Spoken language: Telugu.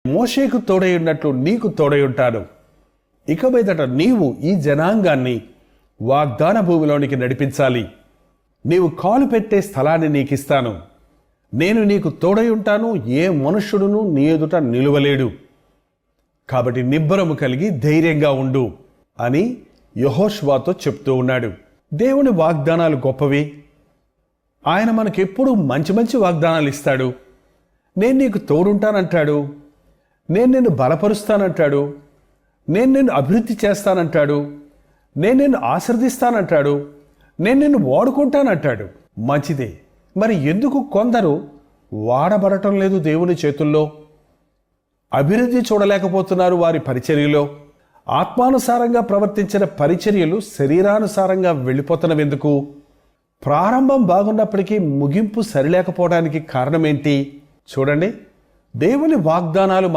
మోషేకు తోడై ఉన్నట్లు నీకు తోడై ఉంటాను. ఇక మీదట నీవు ఈ జనాంగాన్ని వాగ్దాన భూమిలోనికి నడిపించాలి. నీవు కాలు పెట్టే స్థలాన్ని నీకిస్తాను. నేను నీకు తోడై ఉంటాను. ఏ మనుష్యుడును నీ ఎదుట నిలువలేడు. కాబట్టి నిబ్బరము కలిగి ధైర్యంగా ఉండు అని యెహోషువతో చెప్తూ ఉన్నాడు. దేవుని వాగ్దానాలు గొప్పవి. ఆయన మనకెప్పుడు మంచి మంచి వాగ్దానాలు ఇస్తాడు. నేను నీకు తోడుంటానంటాడు. నేను నిన్ను బలపరుస్తానంటాడు. నేను నిన్ను అభివృద్ధి చేస్తానంటాడు. నేను నిన్ను ఆశీర్దిస్తానంటాడు. నేను నిన్ను వాడుకుంటానంటాడు. మంచిదే. మరి ఎందుకు కొందరు వాడబడటం లేదు దేవుని చేతుల్లో? అభివృద్ధి చూడలేకపోతున్నారు వారి పరిచర్యలో. ఆత్మానుసారంగా ప్రవర్తించిన పరిచర్యలు శరీరానుసారంగా వెళ్ళిపోతున్నవెందుకు? ప్రారంభం బాగున్నప్పటికీ ముగింపు సరిలేకపోవడానికి కారణమేంటి? చూడండి, దేవుని వాగ్దానాలు